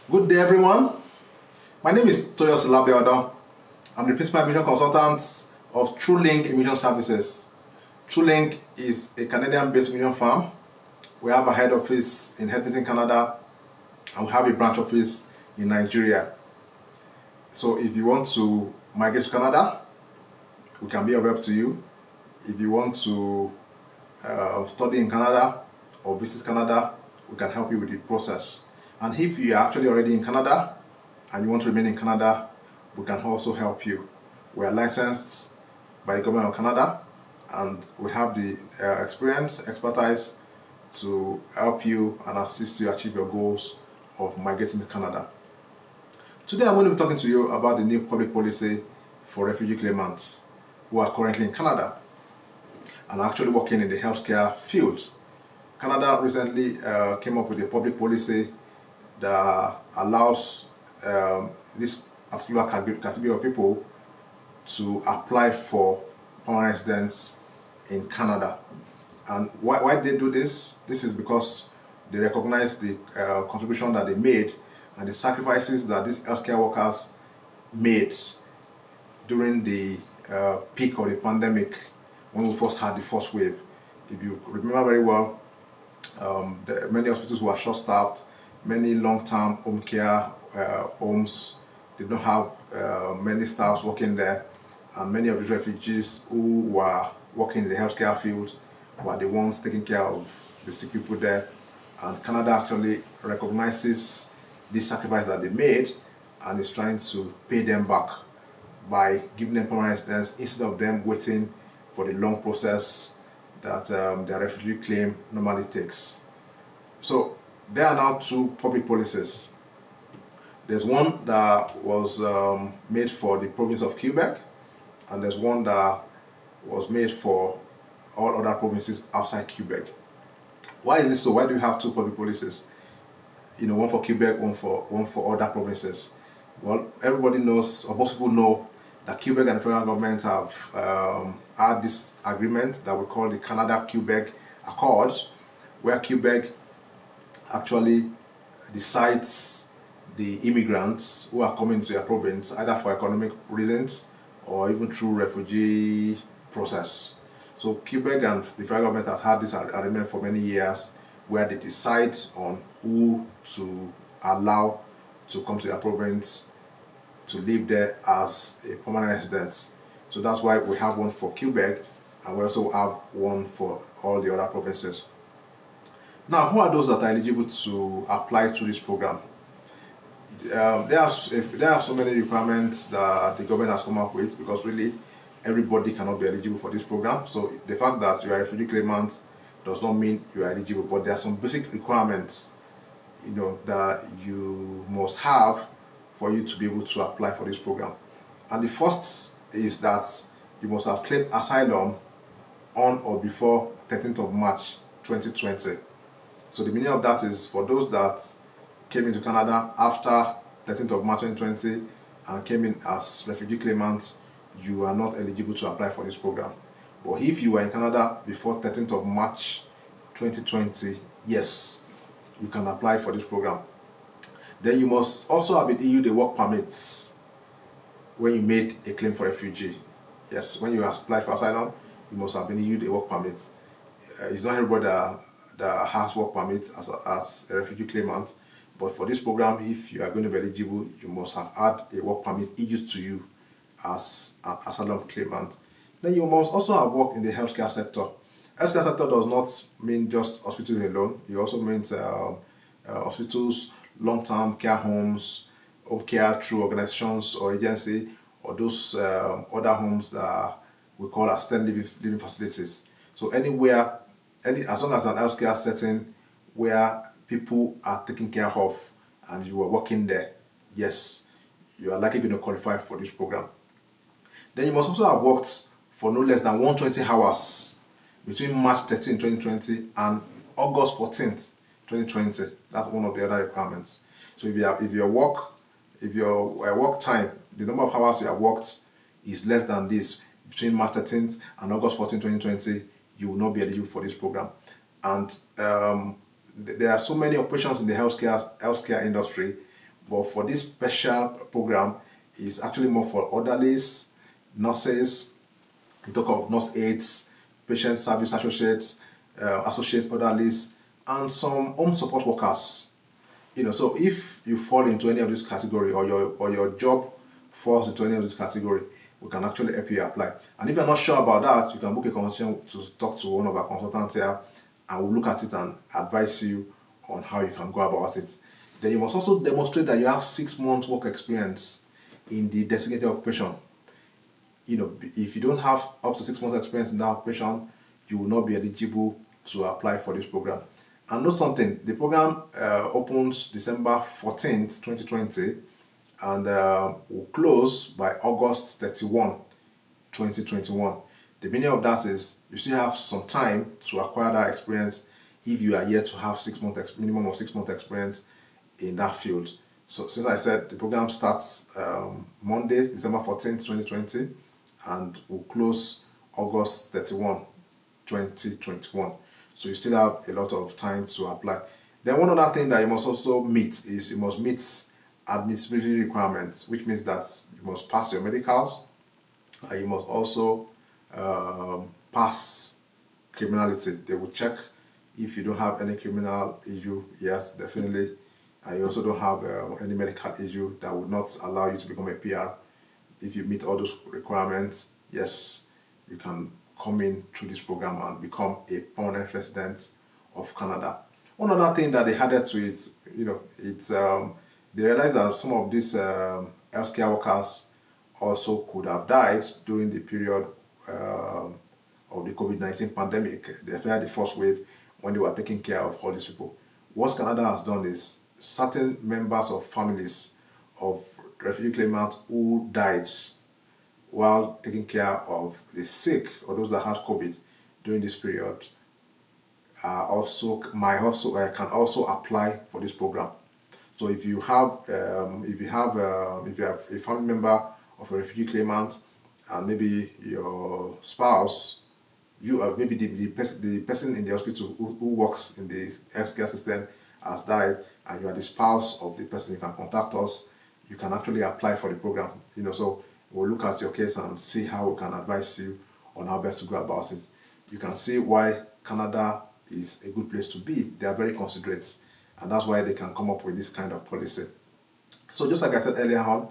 Good day, everyone. My name is Toyos Labiodon. I'm the principal admission consultant of TrueLink Admission Services. TrueLink is a Canadian-based admission firm. We have a head office in Edmonton, Canada, and we have a branch office in Nigeria. So if you want to migrate to Canada, we can be of help to you. If you want to study in Canada or visit Canada, we can help you with the process. And if you are actually already in Canada and you want to remain in Canada, we can also help you. We are licensed by the government of Canada, and we have the expertise to help you and assist you achieve your goals of migrating to Canada. Today I'm going to be talking to you about the new public policy for refugee claimants who are currently in Canada and are actually working in the healthcare field. Canada recently came up with a public policy that allows this particular category of people to apply for permanent residence in Canada. And why they do this? This is because they recognize the contribution that they made and the sacrifices that these healthcare workers made during the peak of the pandemic when we first had the first wave. If you remember very well, many hospitals were short-staffed. Many long-term home care homes did not have many staffs working there, and many of these refugees who were working in the healthcare field were the ones taking care of the sick people there. And Canada actually recognizes this sacrifice that they made and is trying to pay them back by giving them permanent residence instead of them waiting for the long process that their refugee claim normally takes. So there are now two public policies. There's one that was made for the province of Quebec, and there's one that was made for all other provinces outside Quebec. Why is this so? Why do you have two public policies? One for Quebec, one for other provinces. Well, everybody knows, or most people know, that Quebec and the federal government have had this agreement that we call the Canada-Quebec Accord, where Quebec actually decides the immigrants who are coming to their province either for economic reasons or even through refugee process. So Quebec and the federal government have had this agreement for many years where they decide on who to allow to come to their province to live there as a permanent resident. So that's why we have one for Quebec, and we also have one for all the other provinces. Now, who are those that are eligible to apply to this program? There are so many requirements that the government has come up with, because really everybody cannot be eligible for this program. So the fact that you are a refugee claimant does not mean you are eligible, but there are some basic requirements that you must have for you to be able to apply for this program. And the first is that you must have claimed asylum on or before 13th of March 2020. So the meaning of that is, for those that came into Canada after 13th of March 2020 and came in as refugee claimants, you are not eligible to apply for this program. But if you were in Canada before 13th of March 2020, yes, you can apply for this program. Then you must also have been issued a work permit when you made a claim for refugee. Yes, when you apply for asylum, you must have been issued a work permit. It's not everybody that has work permits as a refugee claimant, but for this program, if you are going to be eligible, you must have had a work permit issued to you as an asylum claimant. Then you must also have worked in the healthcare sector. Healthcare sector does not mean just hospitals alone. It also means hospitals, long-term care homes, home care through organizations or agency, or those other homes that we call assisted living facilities. So anywhere, as long as an healthcare setting where people are taken care of and you are working there, yes, you are likely going to qualify for this program. Then you must also have worked for no less than 120 hours between March 13, 2020 and August 14th, 2020. That's one of the other requirements. So if your work time, the number of hours you have worked is less than this between March 13th and August 14, 2020, you will not be eligible for this program. And there are so many operations in the healthcare industry But for this special program, it's actually more for orderlies, nurses, we talk of nurse aides, patient service associates, associate orderlies, and some home support workers. So if you fall into any of this category, or your job falls into any of this category, we can actually help you apply. And if you're not sure about that, you can book a consultation to talk to one of our consultants here, and we'll look at it and advise you on how you can go about it. Then you must also demonstrate that you have 6 months work experience in the designated occupation. If you don't have up to 6 months experience in that occupation, you will not be eligible to apply for this program. And note something, the program opens December 14th, 2020, and will close by August 31, 2021. The meaning of that is you still have some time to acquire that experience if you are yet to have minimum of 6 months experience in that field. So since I said the program starts Monday, December 14th, 2020, and will close August 31, 2021. So you still have a lot of time to apply. Then one other thing that you must also meet is you must meet admissibility requirements, which means that you must pass your medicals, and you must also pass criminality. They will check if you don't have any criminal issue. Yes, definitely. And you also don't have any medical issue that would not allow you to become a PR. If you meet all those requirements, yes, you can come in through this program and become a permanent resident of Canada. One other thing that they added to it, they realized that some of these healthcare workers also could have died during the period of the COVID-19 pandemic, especially the first wave, when they were taking care of all these people. What Canada has done is certain members of families of refugee claimants who died while taking care of the sick or those that had COVID during this period can also apply for this program. So if you have a family member of a refugee claimant, and maybe your spouse, maybe the person in the hospital who works in the healthcare system has died, and you are the spouse of the person, you can contact us. You can actually apply for the program. So we'll look at your case and see how we can advise you on how best to go about it. You can see why Canada is a good place to be. They are very considerate, and that's why they can come up with this kind of policy. So just like I said earlier on,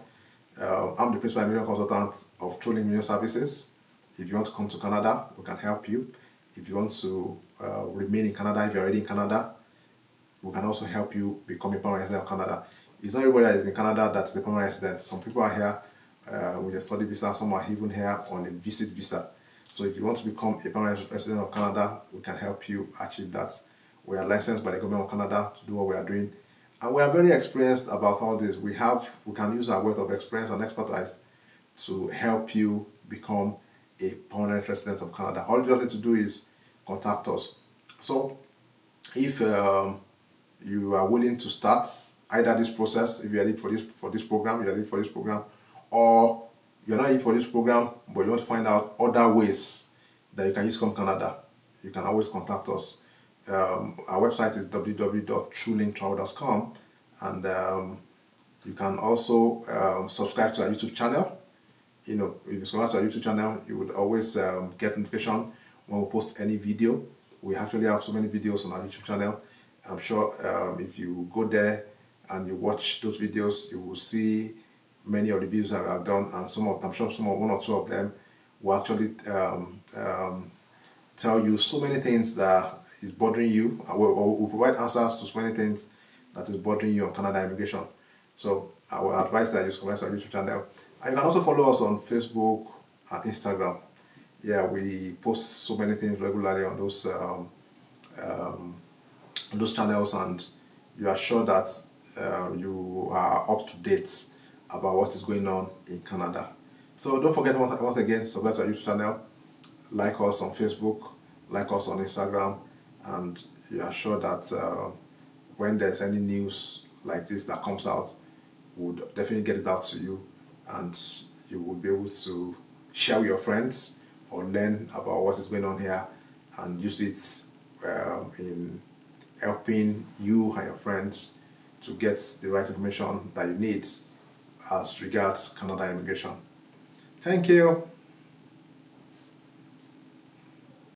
I'm the principal immigration consultant of True Link Immigration Services. If you want to come to Canada, we can help you. If you want to remain in Canada, if you're already in Canada, we can also help you become a permanent resident of Canada. It's not everybody that is in Canada that is a permanent resident. Some people are here with a study visa, some are even here on a visit visa. So if you want to become a permanent resident of Canada, we can help you achieve that. We are licensed by the government of Canada to do what we are doing. And we are very experienced about all this. We can use our wealth of experience and expertise to help you become a permanent resident of Canada. All you need to do is contact us. So if you are willing to start either this process, if you are in for this program, or you're not in for this program, but you want to find out other ways that you can use Come Canada, you can always contact us. Our website is www.truelinktravel.com, and you can also subscribe to our YouTube channel. If you subscribe to our YouTube channel, you would always get notification when we post any video. We actually have so many videos on our YouTube channel. I'm sure if you go there and you watch those videos, you will see many of the videos that I've done, and I'm sure one or two of them will actually tell you so many things that is bothering you, and we'll provide answers to so many things that is bothering you on Canada immigration. So I will advise that you subscribe to our YouTube channel. And you can also follow us on Facebook and Instagram. Yeah, we post so many things regularly on those channels, and you are sure that you are up to date about what is going on in Canada. So don't forget, once again, subscribe to our YouTube channel, like us on Facebook, like us on Instagram, and you are sure that when there's any news like this that comes out, we'll definitely get it out to you, and you will be able to share with your friends or learn about what is going on here and use it in helping you and your friends to get the right information that you need as regards Canada immigration. Thank you.